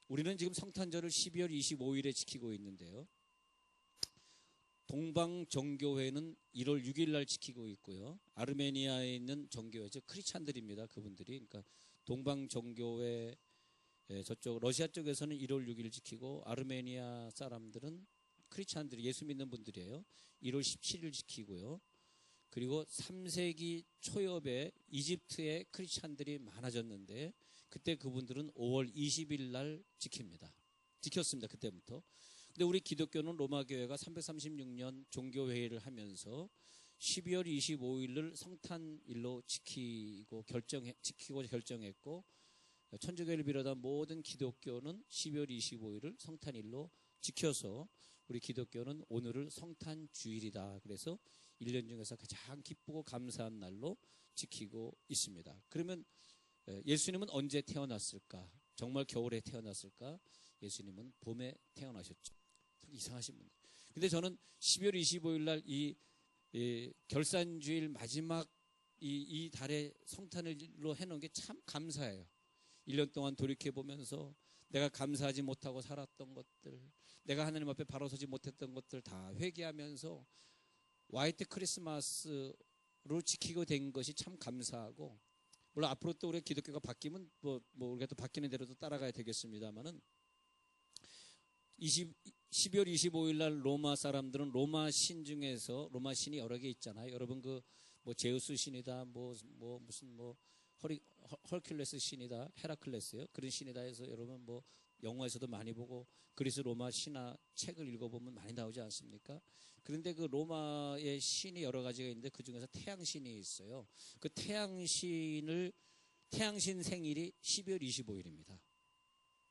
우리는 지금 성탄절을 12월 25일에 지키고 있는데요. 동방정교회는 1월 6일 날 지키고 있고요. 아르메니아에 있는 정교회, 즉 크리스찬들입니다. 그분들이. 그러니까 동방정교회 저쪽 러시아 쪽에서는 1월 6일 지키고, 아르메니아 사람들은 크리스찬들이 예수 믿는 분들이에요. 1월 17일 지키고요. 그리고 3세기 초엽에 이집트에 크리스찬들이 많아졌는데 그때 그분들은 5월 20일 날 지켰습니다. 그때부터. 근데 우리 기독교는 로마 교회가 336년 종교회의를 하면서 12월 25일을 성탄일로 지키고 결정했고, 천주교를 비롯한 모든 기독교는 12월 25일을 성탄일로 지켜서 우리 기독교는 오늘을 성탄주일이다. 그래서 1년 중에서 가장 기쁘고 감사한 날로 지키고 있습니다. 그러면 예수님은 언제 태어났을까? 정말 겨울에 태어났을까? 예수님은 봄에 태어나셨죠. 이상하신 분들. 근데 저는 12월 25일 날 이 결산주일 마지막 이 달에 성탄일로 해놓은 게 참 감사해요. 1년 동안 돌이켜보면서 내가 감사하지 못하고 살았던 것들, 내가 하나님 앞에 바로 서지 못했던 것들 다 회개하면서 화이트 크리스마스로 지키고 된 것이 참 감사하고, 물론 앞으로 또 우리 기독교가 바뀌면 우리가 또 바뀌는 대로 또 따라가야 되겠습니다만은 12월 25일 날 로마 사람들은 로마 신 중에서, 로마 신이 여러 개 있잖아요. 여러분 제우스 신이다, 헐큘레스 신이다, 헤라클레스요. 그런 신이다 해서 여러분 영화에서도 많이 보고 그리스 로마 신화 책을 읽어보면 많이 나오지 않습니까? 그런데 그 로마의 신이 여러 가지가 있는데 그 중에서 태양신이 있어요. 그 태양신 생일이 12월 25일입니다.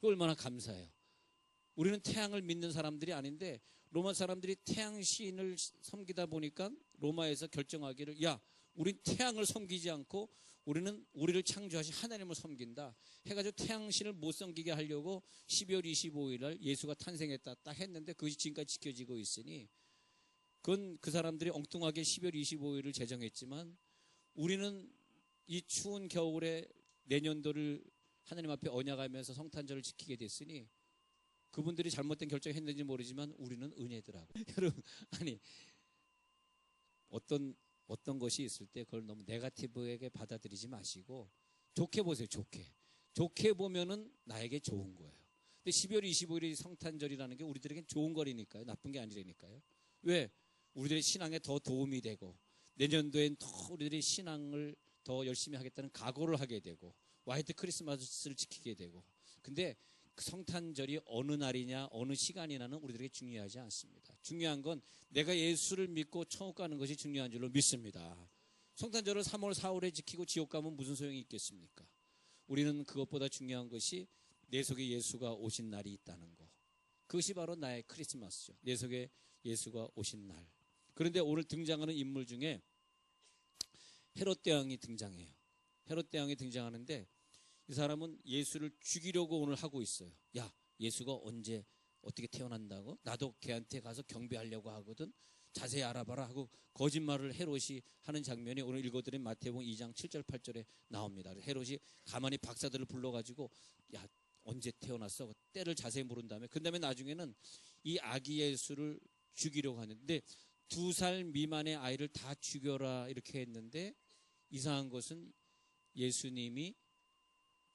그 얼마나 감사해요. 우리는 태양을 믿는 사람들이 아닌데 로마 사람들이 태양신을 섬기다 보니까 로마에서 결정하기를, 야, 우린 태양을 섬기지 않고 우리를 창조하신 하나님을 섬긴다 해가지고 태양신을 못 섬기게 하려고 12월 25일 날 예수가 탄생했다 딱 했는데 그것이 지금까지 지켜지고 있으니, 그건 그 사람들이 엉뚱하게 12월 25일을 제정했지만 우리는 이 추운 겨울에 내년도를 하나님 앞에 언약하면서 성탄절을 지키게 됐으니, 그분들이 잘못된 결정했는지 모르지만 우리는 은혜더라고요. 여러분, 아니 어떤 것이 있을 때 그걸 너무 네거티브하게 받아들이지 마시고 좋게 보세요. 좋게 보면은 나에게 좋은 거예요. 근데 12월 25일이 성탄절이라는 게 우리들에겐 좋은 거리니까요. 나쁜 게 아니라니까요. 왜? 우리들의 신앙에 더 도움이 되고 내년도엔 더 우리들의 신앙을 더 열심히 하겠다는 각오를 하게 되고 화이트 크리스마스를 지키게 되고. 근데 그 성탄절이 어느 날이냐 어느 시간이냐는 우리들에게 중요하지 않습니다. 중요한 건 내가 예수를 믿고 천국 가는 것이 중요한 줄로 믿습니다. 성탄절을 3월 4월에 지키고 지옥 가면 무슨 소용이 있겠습니까? 우리는 그것보다 중요한 것이 내 속에 예수가 오신 날이 있다는 거. 그것이 바로 나의 크리스마스죠. 내 속에 예수가 오신 날. 그런데 오늘 등장하는 인물 중에 헤롯 대왕이 등장해요. 헤롯 대왕이 등장하는데 이 사람은 예수를 죽이려고 오늘 하고 있어요. 야, 예수가 언제 어떻게 태어난다고? 나도 걔한테 가서 경배하려고 하거든. 자세히 알아봐라 하고 거짓말을 헤롯이 하는 장면이 오늘 읽어드린 마태복음 2장 7절 8절에 나옵니다. 헤롯이 가만히 박사들을 불러가지고, 야, 언제 태어났어? 때를 자세히 물은 다음에, 그 다음에 나중에는 이 아기 예수를 죽이려고 하는데 2살 미만의 아이를 다 죽여라 이렇게 했는데, 이상한 것은 예수님이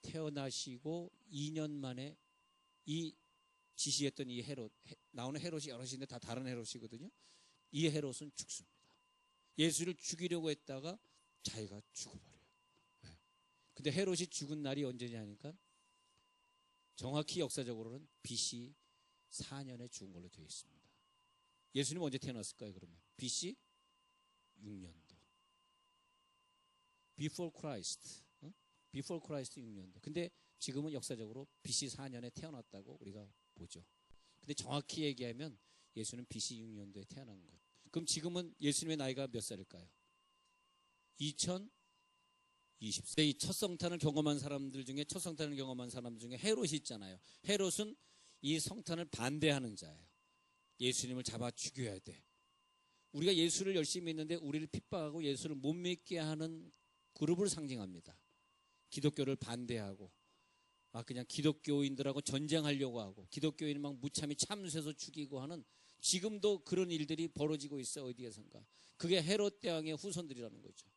태어나시고 2년 만에 이 지시했던 이 헤롯, 나오는 헤롯이 여럿인데 다 다른 헤롯이거든요. 이 헤롯은 죽습니다. 예수를 죽이려고 했다가 자기가 죽어버려요. 네. 근데 헤롯이 죽은 날이 언제냐니까 정확히 역사적으로는 BC 4년에 죽은 걸로 되어 있습니다. 예수님 언제 태어났을까요? 그러면 BC 6년도. Before Christ. Before Christ 6년도. 근데 지금은 역사적으로 BC 4년에 태어났다고 우리가 보죠. 근데 정확히 얘기하면 예수는 BC 6년도에 태어난 것. 그럼 지금은 예수님의 나이가 몇 살일까요? 2020세. 이 첫 성탄을 경험한 사람 중에 헤롯이 있잖아요. 헤롯은 이 성탄을 반대하는 자예요. 예수님을 잡아 죽여야 돼. 우리가 예수를 열심히 믿는데 우리를 핍박하고 예수를 못 믿게 하는 그룹을 상징합니다. 기독교를 반대하고 그냥 기독교인들하고 전쟁하려고 하고 기독교인 막 무참히 참수해서 죽이고 하는 지금도 그런 일들이 벌어지고 있어 어디에선가. 그게 헤롯 대왕의 후손들이라는 거죠.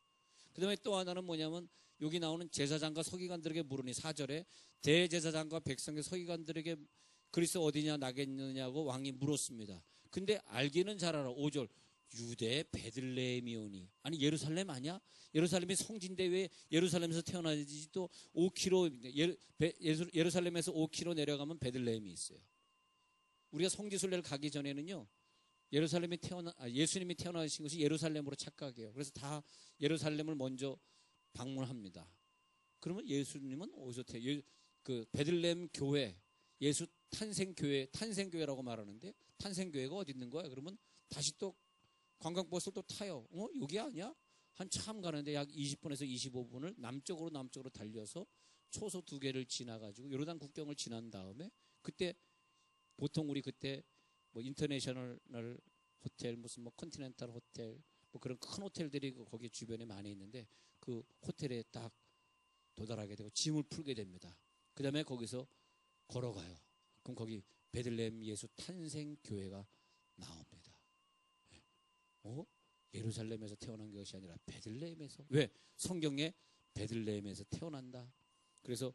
그 다음에 또 하나는 뭐냐면 여기 나오는 제사장과 서기관들에게 물으니 4절에 대제사장과 백성의 서기관들에게 그리스도 어디냐 나겠느냐고 왕이 물었습니다. 근데 알기는 잘 알아. 5절 유대 베들레헴이오니. 아니 예루살렘 아니야? 예루살렘이 성지인데 왜 예루살렘에서 태어나지 또 5km 예루살렘에서 5km 내려가면 베들레헴이 있어요. 우리가 성지순례를 가기 전에는요. 예수님이 태어나신 것이 예루살렘으로 착각해요. 그래서 다 예루살렘을 먼저 방문합니다. 그러면 예수님은 어디서 그 베들레헴 교회, 예수 탄생교회라고 말하는데 탄생교회가 어디 있는 거야? 그러면 다시 또 관광버스를 또 타요. 여기 아니야? 한참 가는데 약 20분에서 25분을 남쪽으로 달려서 초소 2개를 지나가지고 요르단 국경을 지난 다음에 그때 보통 우리 그때 뭐 인터내셔널 호텔 무슨 뭐 컨티넨탈 호텔 뭐 그런 큰 호텔들이 거기 주변에 많이 있는데 그 호텔에 딱 도달하게 되고 짐을 풀게 됩니다. 그 다음에 거기서 걸어가요. 그럼 거기 베들레헴 예수 탄생교회가 나옵니다. 예루살렘에서 태어난 것이 아니라 베들레헴에서. 왜? 성경에 베들레헴에서 태어난다. 그래서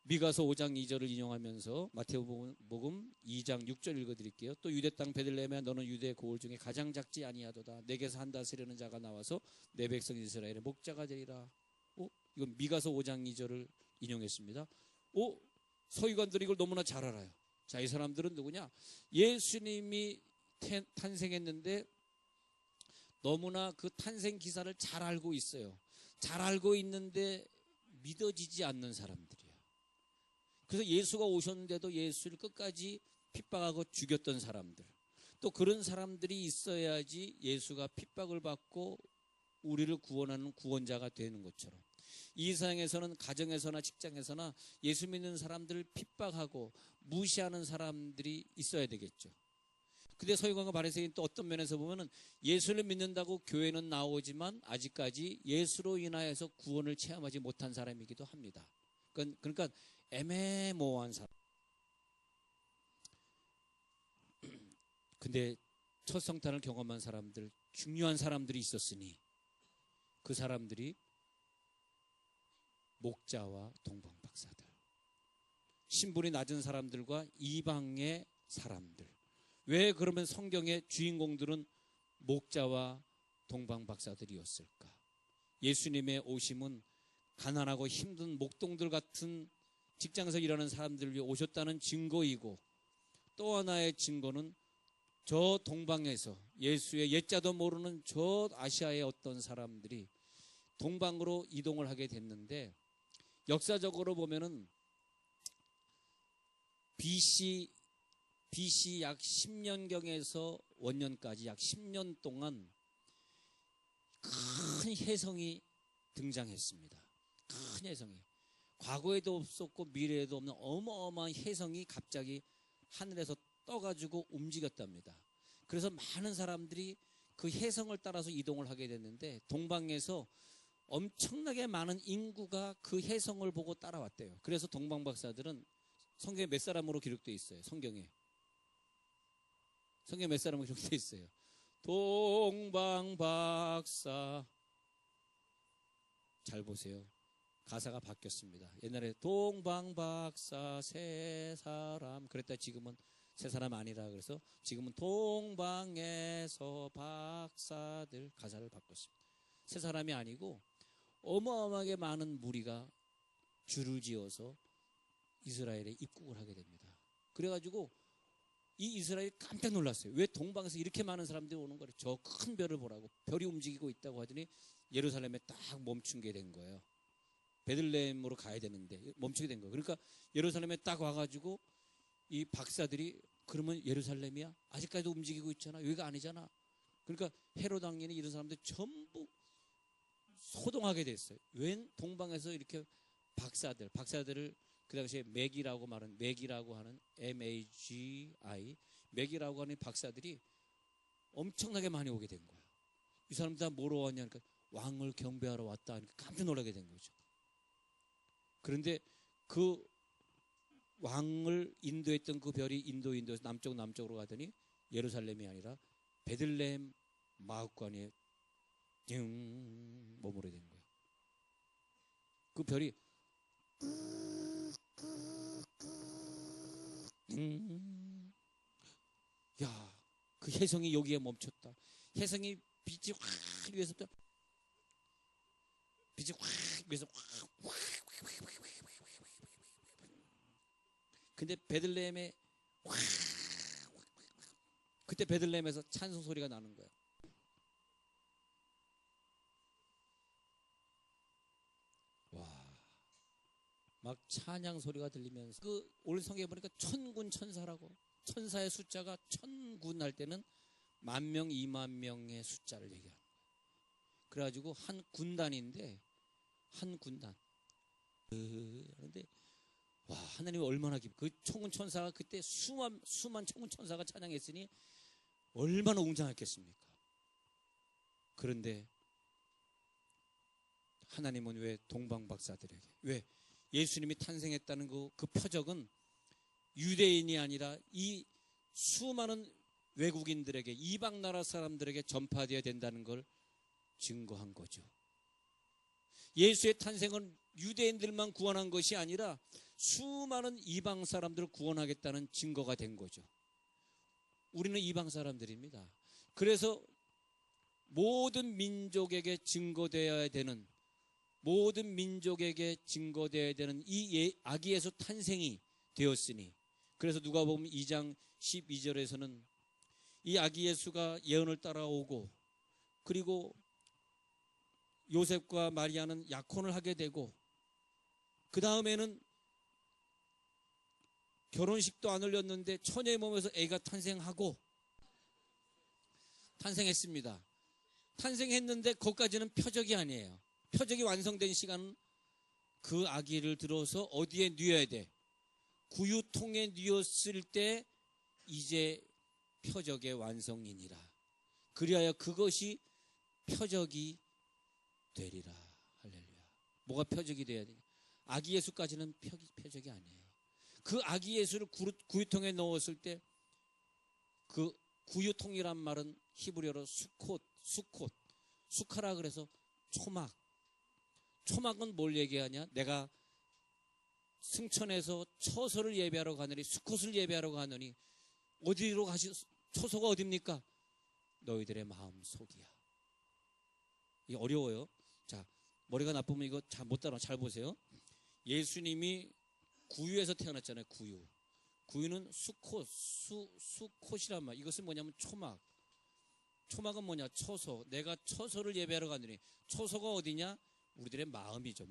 미가서 5장 2절을 인용하면서 마태복음 2장 6절 읽어드릴게요. 또 유대 땅 베들레헴에 너는 유대 고을 중에 가장 작지 아니하도다. 내게서 한 다스리는 자가 나와서 내 백성 이스라엘의 목자가 되리라. 이건 미가서 5장 2절을 인용했습니다. 서기관들이 이걸 너무나 잘 알아요. 자, 이 사람들은 누구냐? 예수님이 탄생했는데 너무나 그 탄생 기사를 잘 알고 있어요. 잘 알고 있는데 믿어지지 않는 사람들이에요. 그래서 예수가 오셨는데도 예수를 끝까지 핍박하고 죽였던 사람들. 또 그런 사람들이 있어야지 예수가 핍박을 받고 우리를 구원하는 구원자가 되는 것처럼 이 세상에서는 가정에서나 직장에서나 예수 믿는 사람들을 핍박하고 무시하는 사람들이 있어야 되겠죠. 근데 서기관과 바리새인 또 어떤 면에서 보면은 예수를 믿는다고 교회는 나오지만 아직까지 예수로 인하여서 구원을 체험하지 못한 사람이기도 합니다. 그러니까 애매모호한 사람. 근데 첫 성탄을 경험한 사람들, 중요한 사람들이 있었으니 그 사람들이 목자와 동방박사들, 신분이 낮은 사람들과 이방의 사람들. 왜 그러면 성경의 주인공들은 목자와 동방박사들이었을까? 예수님의 오심은 가난하고 힘든 목동들 같은 직장에서 일하는 사람들을 위해 오셨다는 증거이고, 또 하나의 증거는 저 동방에서 예수의 옛자도 모르는 저 아시아의 어떤 사람들이 동방으로 이동을 하게 됐는데, 역사적으로 보면은 BC 약 10년경에서 원년까지 약 10년 동안 큰 혜성이 등장했습니다. 큰 혜성이. 과거에도 없었고 미래에도 없는 어마어마한 혜성이 갑자기 하늘에서 떠가지고 움직였답니다. 그래서 많은 사람들이 그 혜성을 따라서 이동을 하게 됐는데, 동방에서 엄청나게 많은 인구가 그 혜성을 보고 따라왔대요. 그래서 동방박사들은 성경에 몇 사람으로 기록되어 있어요. 성경에 몇 사람으로 기록되어 있어요. 동방박사. 잘 보세요. 가사가 바뀌었습니다. 옛날에 동방박사 세 사람 그랬다. 지금은 세 사람 아니라 그래서 지금은 동방에서 박사들. 가사를 바꿨습니다. 세 사람이 아니고 어마어마하게 많은 무리가 줄을 지어서 이스라엘에 입국을 하게 됩니다. 그래가지고 이 이스라엘이 깜짝 놀랐어요. 왜 동방에서 이렇게 많은 사람들이 오는 거예요? 저 큰 별을 보라고. 별이 움직이고 있다고 하더니 예루살렘에 딱 멈춘게 된 거예요. 베들레헴으로 가야 되는데 멈추게 된 거예요. 그러니까 예루살렘에 딱 와가지고 이 박사들이, 그러면 예루살렘이야? 아직까지도 움직이고 있잖아. 여기가 아니잖아. 그러니까 헤롯 왕년에 이런 사람들 전부 소동하게 됐어요. 웬 동방에서 이렇게 박사들을 그 당시에 맥이라고 하는 MAGI, 맥이라고 하는 박사들이 엄청나게 많이 오게 된 거예요. 이 사람들 다 뭐로 왔냐 하니까 왕을 경배하러 왔다 하니까 깜짝 놀라게 된 거죠. 그런데 그 왕을 인도했던 그 별이 인도에서 남쪽으로 가더니 예루살렘이 아니라 베들레헴 마구간에 머무르게 된 거예요. 그 별이 야, 그 혜성이 여기에 멈췄다. 혜성이 빛이 확 위에서부터 빛이 확 위에서 확 근데 베들레헴에 확 그때 베들레헴에서 찬송 소리가 나는 거예요. 와, 막 찬양 소리가 들리면서 그 오늘 성경에 보니까 천군 천사라고 천사의 숫자가 천군 할 때는 10,000명, 20,000명의 숫자를 얘기하는 거예요. 그래가지고 한 군단인데 한 군단. 그런데 와, 하나님이 얼마나 그 천군 천사가 그때 수만 천군 천사가 찬양했으니 얼마나 웅장했겠습니까? 그런데 하나님은 왜 동방박사들에게 왜 예수님이 탄생했다는 그 표적은 유대인이 아니라 이 수많은 외국인들에게 이방 나라 사람들에게 전파되어야 된다는 걸 증거한 거죠. 예수의 탄생은 유대인들만 구원한 것이 아니라 수많은 이방 사람들을 구원하겠다는 증거가 된 거죠. 우리는 이방 사람들입니다. 그래서 모든 민족에게 증거되어야 되는 이 아기 예수 탄생이 되었으니 그래서 누가복음 2장 12절에서는 이 아기 예수가 예언을 따라오고 그리고 요셉과 마리아는 약혼을 하게 되고 그 다음에는 결혼식도 안 올렸는데 처녀의 몸에서 애가 탄생했습니다. 탄생했는데 그것까지는 표적이 아니에요. 표적이 완성된 시간은 그 아기를 들어서 어디에 뉘어야 돼? 구유통에 뉘었을 때 이제 표적의 완성이니라. 그리하여 그것이 표적이 되리라. 할렐루야. 뭐가 표적이 돼야 되냐? 아기 예수까지는 표적이 아니에요. 그 아기 예수를 구유통에 넣었을 때 그 구유통이란 말은 히브리어로 수카라 그래서 초막은 뭘 얘기하냐? 내가 승천에서 처소를 예배하러 가느니 수콧을 예배하러 가느니 어디로 처소가 어딥니까? 너희들의 마음 속이야. 이게 어려워요. 자, 머리가 나쁘면 이거 잘 못 따라. 잘 보세요. 예수님이 구유에서 태어났잖아요. 구유는 수콧이란 말. 이것은 뭐냐면 초막은 뭐냐? 처소. 내가 처소를 예배하러 가느니 처소가 어디냐? 우리들의 마음이죠.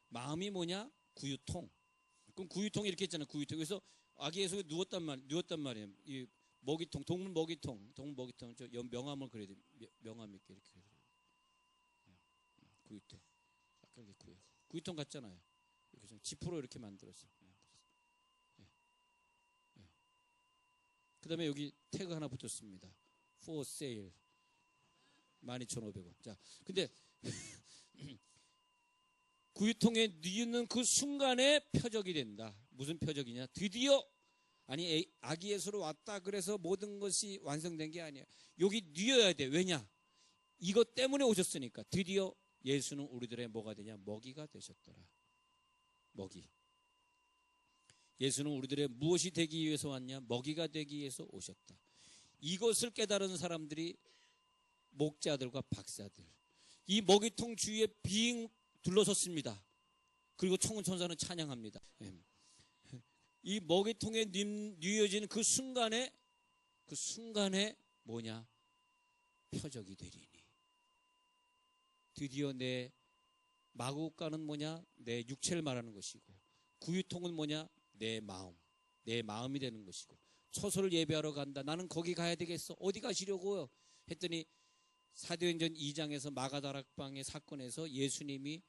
마음이 뭐냐? 구유통. 그럼 구유통이 이렇게 있잖아요. 구유통. 그래서 아기 예수가 누웠단 말이에요. 이 먹이통, 동물 먹이통. 저 명함을 그려야 돼. 명함 있게 이렇게. 구유통. 아까 이게 구유통 같잖아요. 이렇게 좀 지프로 이렇게 만들었어. 그 다음에 여기 태그 하나 붙였습니다. For sale. 12,500원. 자, 근데 구유통에 뉘는 그 순간에 표적이 된다. 무슨 표적이냐? 드디어 아기 예수로 왔다 그래서 모든 것이 완성된 게 아니에요. 여기 뉘어야 돼. 왜냐? 이것 때문에 오셨으니까. 드디어 예수는 우리들의 뭐가 되냐? 먹이가 되셨더라. 먹이. 예수는 우리들의 무엇이 되기 위해서 왔냐? 먹이가 되기 위해서 오셨다. 이것을 깨달은 사람들이 목자들과 박사들. 이 먹이통 주위에 빙 둘러섰습니다. 그리고 천군천사는 찬양합니다. 이 먹이통에 뉘어지는 그 순간에 뭐냐? 표적이 되리니. 드디어 내 마구간은 뭐냐? 내 육체를 말하는 것이고 구유통은 뭐냐? 내 마음이 되는 것이고 처소를 예배하러 간다. 나는 거기 가야 되겠어. 어디 가시려고요? 했더니 사도행전 2장에서 마가다락방의 사건에서 예수님이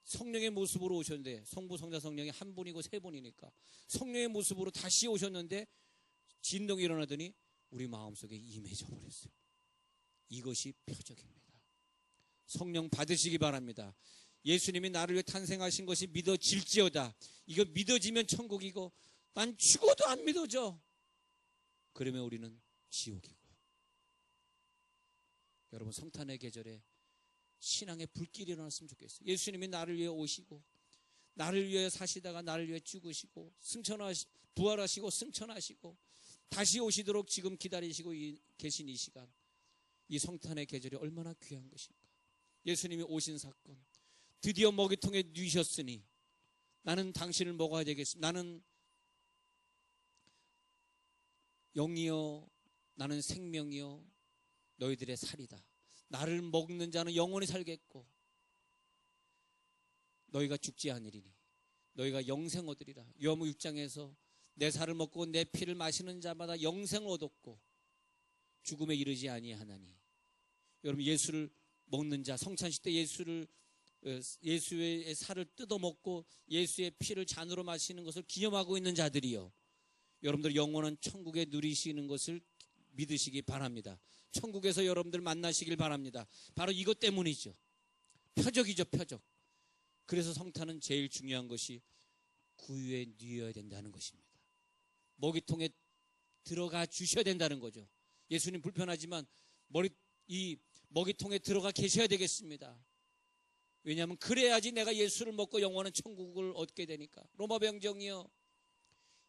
성령의 모습으로 오셨는데 성부, 성자, 성령이 한 분이고 세 분이니까 성령의 모습으로 다시 오셨는데 진동이 일어나더니 우리 마음속에 임해져 버렸어요. 이것이 표적입니다. 성령 받으시기 바랍니다. 예수님이 나를 위해 탄생하신 것이 믿어질지어다. 이거 믿어지면 천국이고, 난 죽어도 안 믿어져. 그러면 우리는 지옥이고. 여러분, 성탄의 계절에 신앙의 불길이 일어났으면 좋겠어요. 예수님이 나를 위해 오시고, 나를 위해 사시다가 나를 위해 죽으시고, 부활하시고 승천하시고 다시 오시도록 지금 기다리시고 계신 이 시간, 이 성탄의 계절이 얼마나 귀한 것인가. 예수님이 오신 사건, 드디어 먹이통에 누이셨으니 나는 당신을 먹어야 되겠습니다. 나는 영이요, 나는 생명이요, 너희들의 살이다. 나를 먹는 자는 영원히 살겠고 너희가 죽지 않으리니 너희가 영생 얻으리라. 요한복음 6장에서 내 살을 먹고 내 피를 마시는 자마다 영생을 얻었고 죽음에 이르지 아니하나니. 여러분, 예수를 먹는 자, 성찬식 때 예수의 살을 뜯어먹고 예수의 피를 잔으로 마시는 것을 기념하고 있는 자들이요, 여러분들 영원한 천국에 누리시는 것을 믿으시기 바랍니다. 천국에서 여러분들 만나시길 바랍니다. 바로 이것 때문이죠. 표적이죠, 표적. 그래서 성탄은 제일 중요한 것이 구유에 누여야 된다는 것입니다. 먹이통에 들어가 주셔야 된다는 거죠. 예수님 불편하지만 이 먹이통에 들어가 계셔야 되겠습니다. 왜냐하면 그래야지 내가 예수를 먹고 영원한 천국을 얻게 되니까. 로마 병정이요,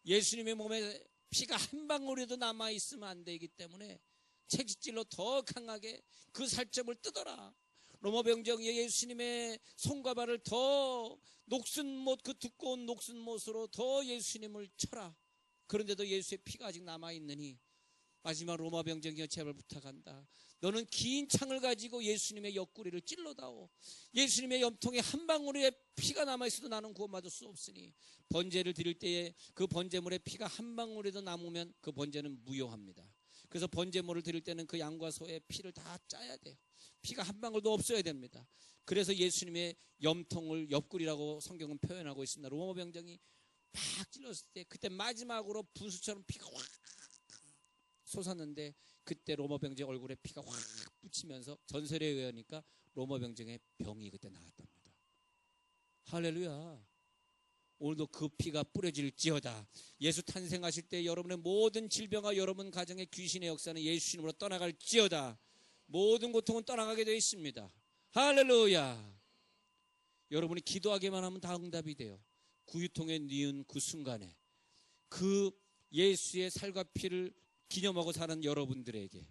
예수님의 몸에 피가 한 방울이라도 남아있으면 안 되기 때문에 채찍질로 더 강하게 그 살점을 뜯어라. 로마 병정이 예수님의 손과 발을 더 녹슨못, 그 두꺼운 녹슨못으로 더 예수님을 쳐라. 그런데도 예수의 피가 아직 남아있느니 마지막 로마 병정이여, 제발 부탁한다. 너는 긴 창을 가지고 예수님의 옆구리를 찔러다오. 예수님의 염통에 한 방울의 피가 남아있어도 나는 구원받을 수 없으니 번제를 드릴 때에 그 번제물에 피가 한 방울이라도 남으면 그 번제는 무효합니다. 그래서 번제물을 드릴 때는 그 양과 소의 피를 다 짜야 돼요. 피가 한 방울도 없어야 됩니다. 그래서 예수님의 염통을 옆구리라고 성경은 표현하고 있습니다. 로마 병정이 팍 찔렀을 때 그때 마지막으로 분수처럼 피가 확 솟았는데, 그때 로마 병정 얼굴에 피가 확 붙이면서 전설에 의하니까 로마 병정의 병이 그때 나았답니다. 할렐루야. 오늘도 그 피가 뿌려질지어다. 예수 탄생하실 때 여러분의 모든 질병과 여러분 가정의 귀신의 역사는 예수님으로 떠나갈지어다. 모든 고통은 떠나가게 되어 있습니다. 할렐루야. 여러분이 기도하기만 하면 다 응답이 돼요. 구유통에 뉘은 그 순간에 그 예수의 살과 피를 기념하고 사는 여러분들에게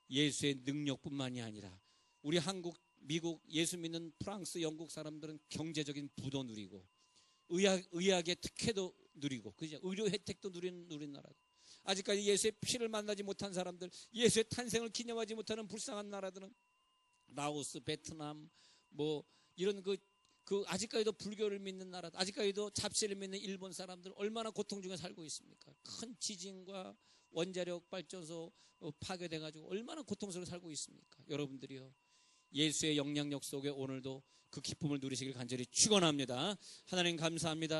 예수의 능력뿐만이 아니라 우리 한국, 미국, 예수 믿는 프랑스, 영국 사람들은 경제적인 부도 누리고 의학의 특혜도 누리고, 그죠? 의료 혜택도 누리는 나라. 아직까지 예수의 피를 만나지 못한 사람들, 예수의 탄생을 기념하지 못하는 불쌍한 나라들은 라오스, 베트남, 뭐 이런 그 아직까지도 불교를 믿는 나라, 아직까지도 잡세를 믿는 일본 사람들 얼마나 고통 중에 살고 있습니까? 큰 지진과 원자력 발전소 파괴돼가지고 얼마나 고통스럽게 살고 있습니까? 여러분들이요, 예수의 영향력 속에 오늘도 그 기쁨을 누리시길 간절히 축원합니다. 하나님 감사합니다.